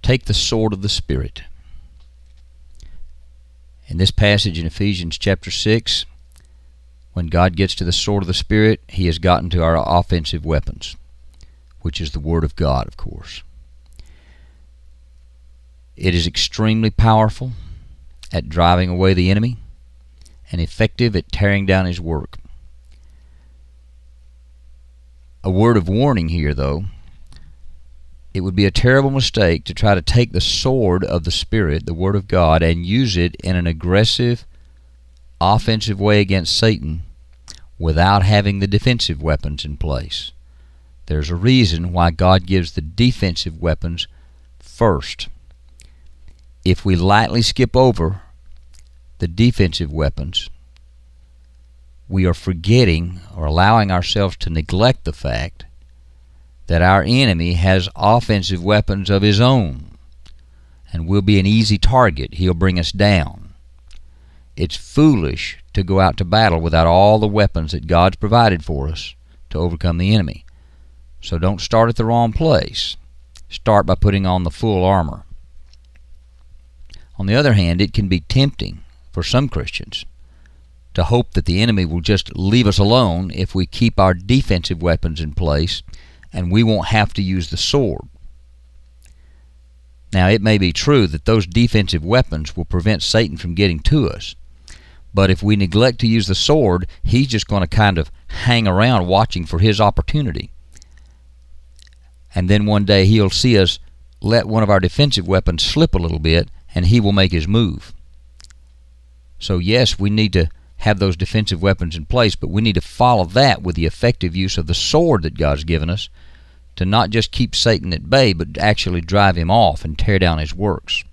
Take the sword of the Spirit. In this passage in Ephesians chapter 6, when God gets to the sword of the Spirit, He has gotten to our offensive weapons, which is the Word of God, of course. It is extremely powerful at driving away the enemy and effective at tearing down his work. A word of warning here, though. It would be a terrible mistake to try to take the sword of the Spirit, the Word of God, and use it in an aggressive, offensive way against Satan without having the defensive weapons in place. There's a reason why God gives the defensive weapons first. If we lightly skip over the defensive weapons, we are forgetting or allowing ourselves to neglect the fact that our enemy has offensive weapons of his own, and we'll be an easy target. He'll bring us down. It's foolish to go out to battle without all the weapons that God's provided for us to overcome the enemy. So don't start at the wrong place. Start by putting on the full armor. On the other hand, it can be tempting for some Christians to hope that the enemy will just leave us alone if we keep our defensive weapons in place and we won't have to use the sword. Now, it may be true that those defensive weapons will prevent Satan from getting to us, but if we neglect to use the sword, he's just going to kind of hang around watching for his opportunity. And then one day he'll see us let one of our defensive weapons slip a little bit, and he will make his move. So yes, we need to have those defensive weapons in place, but we need to follow that with the effective use of the sword that God's given us to not just keep Satan at bay, but actually drive him off and tear down his works.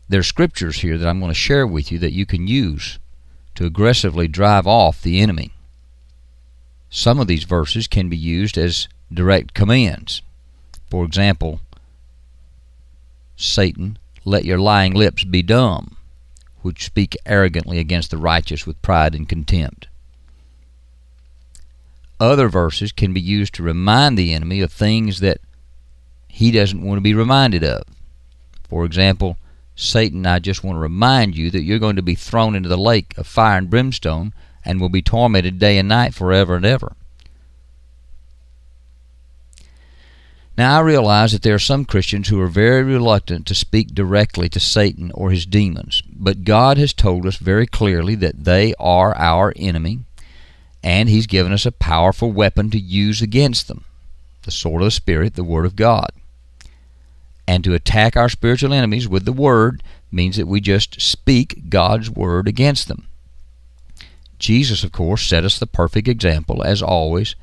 There's scriptures here that I'm going to share with you that you can use to aggressively drive off the enemy. Some of these verses can be used as direct commands. For example, Satan, let your lying lips be dumb, which speak arrogantly against the righteous with pride and contempt. Other verses can be used to remind the enemy of things that he doesn't want to be reminded of. For example, Satan, I just want to remind you that you're going to be thrown into the lake of fire and brimstone and will be tormented day and night forever and ever. Now, I realize that there are some Christians who are very reluctant to speak directly to Satan or his demons, but God has told us very clearly that they are our enemy, and He's given us a powerful weapon to use against them, the sword of the Spirit, the Word of God. And to attack our spiritual enemies with the Word means that we just speak God's Word against them. Jesus, of course, set us the perfect example, as always.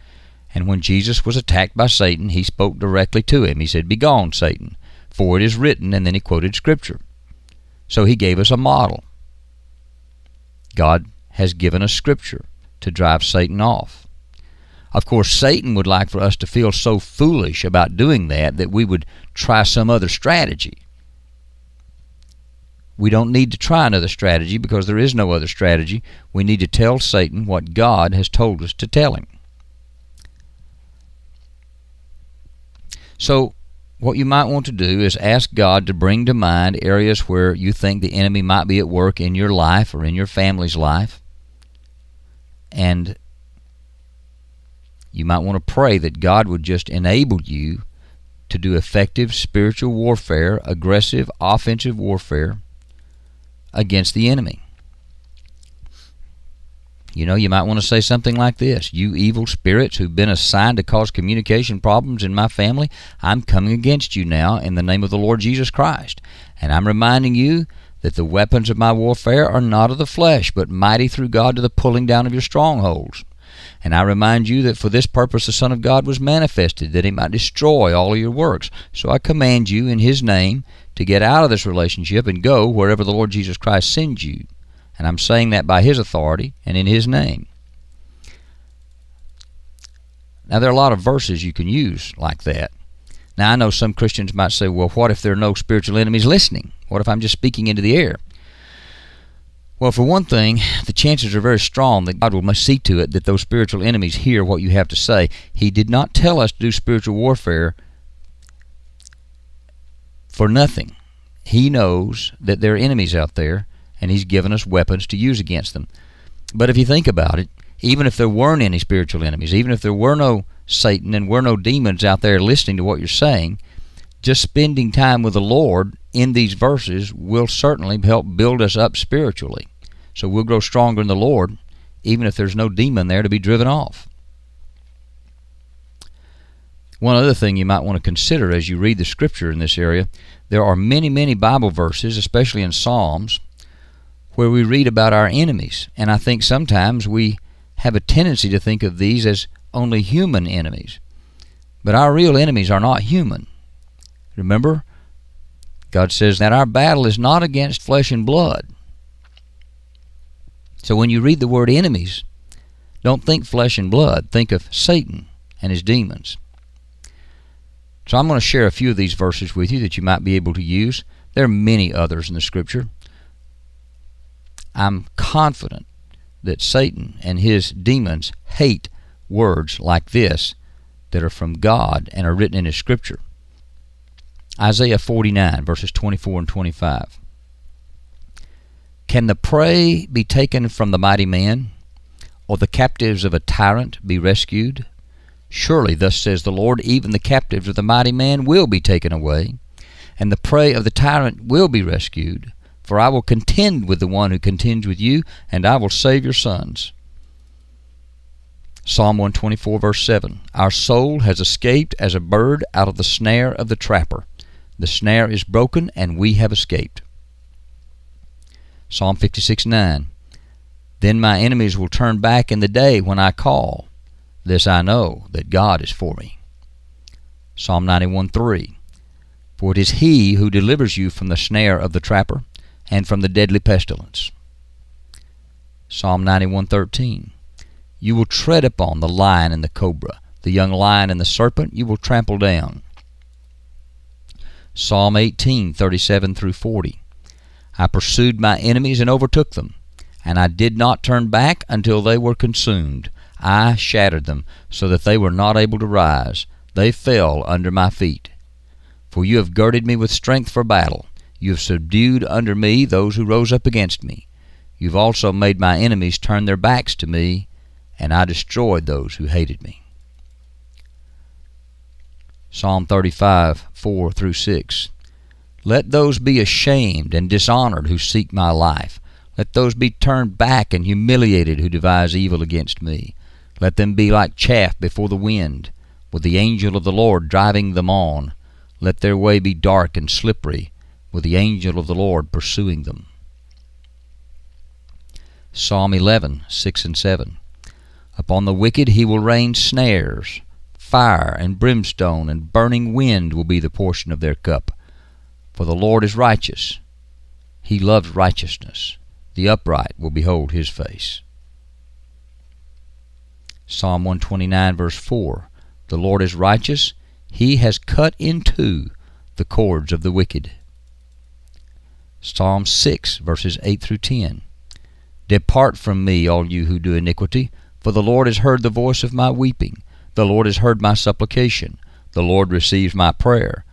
And when Jesus was attacked by Satan, He spoke directly to him. He said, "Begone, Satan, for it is written," and then He quoted Scripture. So He gave us a model. God has given us Scripture to drive Satan off. Of course, Satan would like for us to feel so foolish about doing that we would try some other strategy. We don't need to try another strategy because there is no other strategy. We need to tell Satan what God has told us to tell him. So what you might want to do is ask God to bring to mind areas where you think the enemy might be at work in your life or in your family's life. And you might want to pray that God would just enable you to do effective spiritual warfare, aggressive, offensive warfare against the enemy. You know, you might want to say something like this: "You evil spirits who've been assigned to cause communication problems in my family, I'm coming against you now in the name of the Lord Jesus Christ. And I'm reminding you that the weapons of my warfare are not of the flesh, but mighty through God to the pulling down of your strongholds. And I remind you that for this purpose the Son of God was manifested, that He might destroy all of your works. So I command you in His name to get out of this relationship and go wherever the Lord Jesus Christ sends you. And I'm saying that by His authority and in His name." Now, there are a lot of verses you can use like that. Now, I know some Christians might say, well, what if there are no spiritual enemies listening? What if I'm just speaking into the air? Well, for one thing, the chances are very strong that God will see to it that those spiritual enemies hear what you have to say. He did not tell us to do spiritual warfare for nothing. He knows that there are enemies out there, and He's given us weapons to use against them. But if you think about it, even if there weren't any spiritual enemies, even if there were no Satan and were no demons out there listening to what you're saying, just spending time with the Lord in these verses will certainly help build us up spiritually. So we'll grow stronger in the Lord, even if there's no demon there to be driven off. One other thing you might want to consider as you read the Scripture in this area, there are many, many Bible verses, especially in Psalms, where we read about our enemies. And I think sometimes we have a tendency to think of these as only human enemies. But our real enemies are not human. Remember, God says that our battle is not against flesh and blood. So when you read the word enemies, don't think flesh and blood. Think of Satan and his demons. So I'm going to share a few of these verses with you that you might be able to use. There are many others in the Scripture. I'm confident that Satan and his demons hate words like this that are from God and are written in His Scripture. Isaiah 49, verses 24 and 25. Can the prey be taken from the mighty man, or the captives of a tyrant be rescued? Surely, thus says the Lord, even the captives of the mighty man will be taken away, and the prey of the tyrant will be rescued. For I will contend with the one who contends with you, and I will save your sons. Psalm 124, verse 7. Our soul has escaped as a bird out of the snare of the trapper. The snare is broken, and we have escaped. Psalm 56, 9. Then my enemies will turn back in the day when I call. This I know, that God is for me. Psalm 91, 3. For it is He who delivers you from the snare of the trapper and from the deadly pestilence. Psalm 91, 13. You will tread upon the lion and the cobra, the young lion and the serpent you will trample down. Psalm 18, 37 through 40. I pursued my enemies and overtook them, and I did not turn back until they were consumed. I shattered them, so that they were not able to rise. They fell under my feet. For you have girded me with strength for battle. You have subdued under me those who rose up against me. You've also made my enemies turn their backs to me, and I destroyed those who hated me. Psalm 35, 4 through 6. Let those be ashamed and dishonored who seek my life. Let those be turned back and humiliated who devise evil against me. Let them be like chaff before the wind, with the angel of the Lord driving them on. Let their way be dark and slippery, with the angel of the Lord pursuing them. Psalm 11, 6 and 7. Upon the wicked He will rain snares. Fire and brimstone and burning wind will be the portion of their cup. For the Lord is righteous. He loves righteousness. The upright will behold His face. Psalm 129, verse 4. The Lord is righteous. He has cut in two the cords of the wicked. Psalm 6, verses 8 through 10. Depart from me, all you who do iniquity, for the Lord has heard the voice of my weeping. The Lord has heard my supplication. The Lord receives my prayer.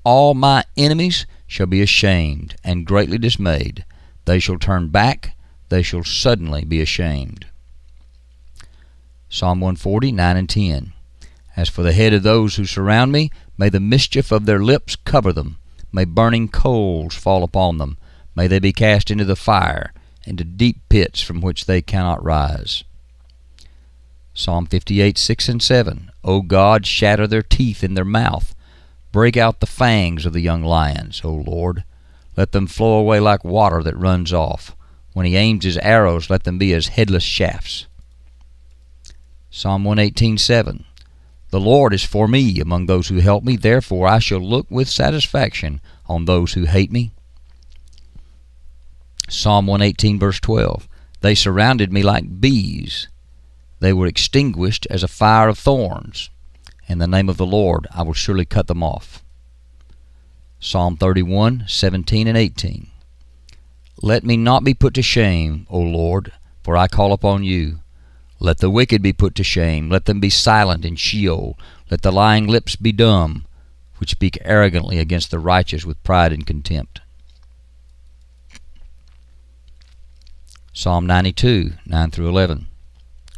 All my enemies shall be ashamed and greatly dismayed. They shall turn back. They shall suddenly be ashamed. Psalm 140, 9 and 10. As for the head of those who surround me, may the mischief of their lips cover them. May burning coals fall upon them. May they be cast into the fire, into deep pits from which they cannot rise. Psalm 58, 6 and 7. O God, shatter their teeth in their mouth. Break out the fangs of the young lions, O Lord. Let them flow away like water that runs off. When He aims His arrows, let them be as headless shafts. Psalm 118, 7. The Lord is for me among those who help me. Therefore I shall look with satisfaction on those who hate me. Psalm 118, verse 12. They surrounded me like bees. They were extinguished as a fire of thorns. In the name of the Lord I will surely cut them off. Psalm 31, 17 and 18. Let me not be put to shame, O Lord, for I call upon you. Let the wicked be put to shame. Let them be silent in Sheol. Let the lying lips be dumb, which speak arrogantly against the righteous with pride and contempt. Psalm 92, 9 through 11.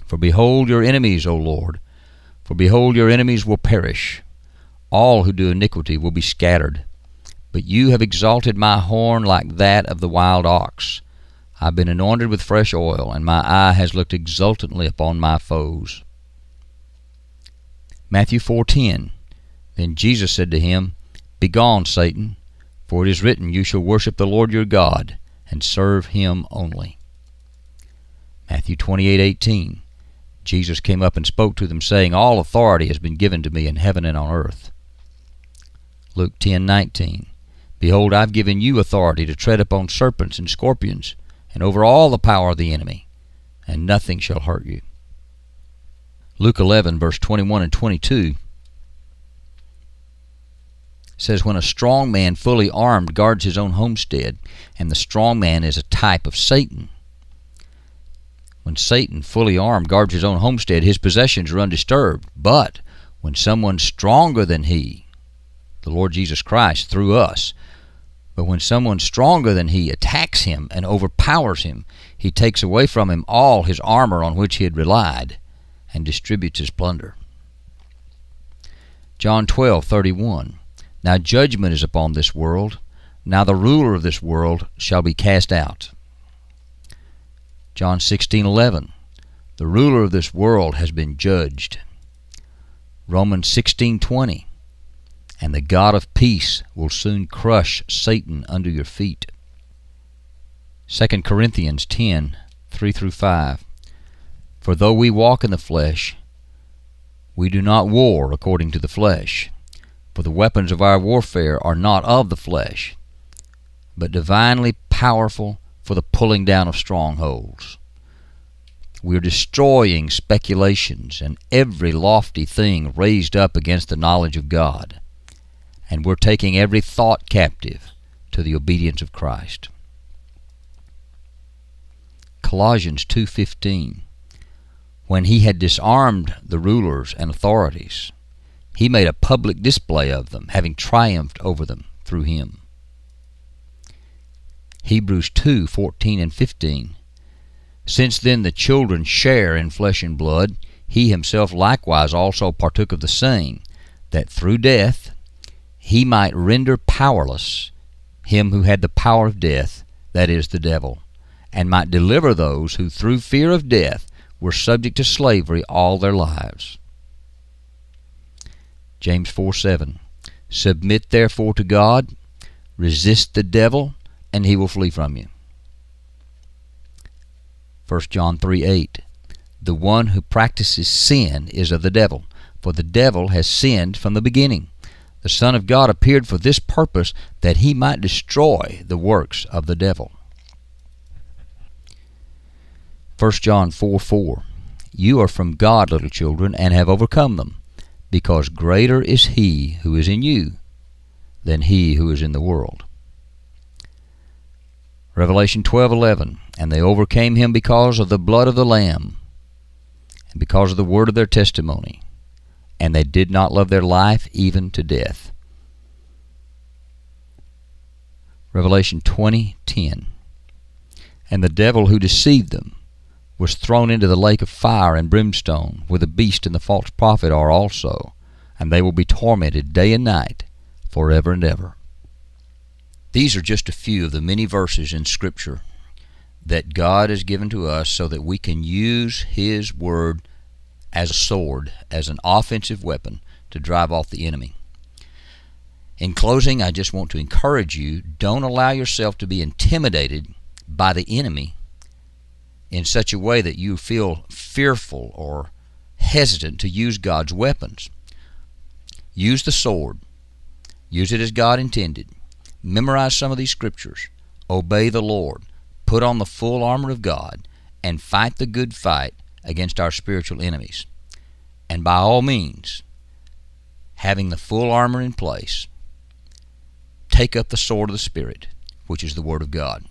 For behold your enemies, O Lord, for behold your enemies will perish. All who do iniquity will be scattered. But you have exalted my horn like that of the wild ox. I have been anointed with fresh oil, and my eye has looked exultantly upon my foes. Matthew 4:10. Then Jesus said to him, Begone, Satan, for it is written, You shall worship the Lord your God, and serve him only. Matthew 28:18. Jesus came up and spoke to them, saying, All authority has been given to me in heaven and on earth. Luke 10:19. Behold, I've given you authority to tread upon serpents and scorpions, and over all the power of the enemy, and nothing shall hurt you. Luke 11, verse 21 and 22 says, When a strong man fully armed guards his own homestead, and the strong man is a type of Satan. When Satan, fully armed, guards his own homestead, his possessions are undisturbed. But when someone stronger than he, the Lord Jesus Christ through us, but when someone stronger than he attacks him and overpowers him, he takes away from him all his armor on which he had relied, and distributes his plunder. John 12:31. Now judgment is upon this world. Now the ruler of this world shall be cast out. John 16:11. The ruler of this world has been judged. Romans 16:20. And the God of peace will soon crush Satan under your feet. 2 Corinthians 10:3 through 5. For though we walk in the flesh, we do not war according to the flesh. For the weapons of our warfare are not of the flesh, but divinely powerful for the pulling down of strongholds. We are destroying speculations and every lofty thing raised up against the knowledge of God. And we're taking every thought captive to the obedience of Christ. Colossians 2:15. When he had disarmed the rulers and authorities, he made a public display of them, having triumphed over them through him. Hebrews 2:14 and 15. Since then the children share in flesh and blood, he himself likewise also partook of the same, that through death he might render powerless him who had the power of death, that is, the devil, and might deliver those who through fear of death were subject to slavery all their lives. James 4:7. Submit therefore to God, resist the devil, and he will flee from you. 1 John 3:8. The one who practices sin is of the devil, for the devil has sinned from the beginning. The Son of God appeared for this purpose, that he might destroy the works of the devil. 1 John 4:4. You are from God, little children, and have overcome them, because greater is he who is in you than he who is in the world. Revelation 12:11. And they overcame him because of the blood of the Lamb, and because of the word of their testimony, and they did not love their life even to death. Revelation 20:10. And the devil who deceived them was thrown into the lake of fire and brimstone, where the beast and the false prophet are also, and they will be tormented day and night forever and ever. These are just a few of the many verses in Scripture that God has given to us so that we can use His Word as a sword, as an offensive weapon to drive off the enemy. In closing, I just want to encourage you, don't allow yourself to be intimidated by the enemy in such a way that you feel fearful or hesitant to use God's weapons. Use the sword. Use it as God intended. Memorize some of these scriptures. Obey the Lord. Put on the full armor of God and fight the good fight against our spiritual enemies. And by all means, having the full armor in place, take up the sword of the Spirit, which is the Word of God.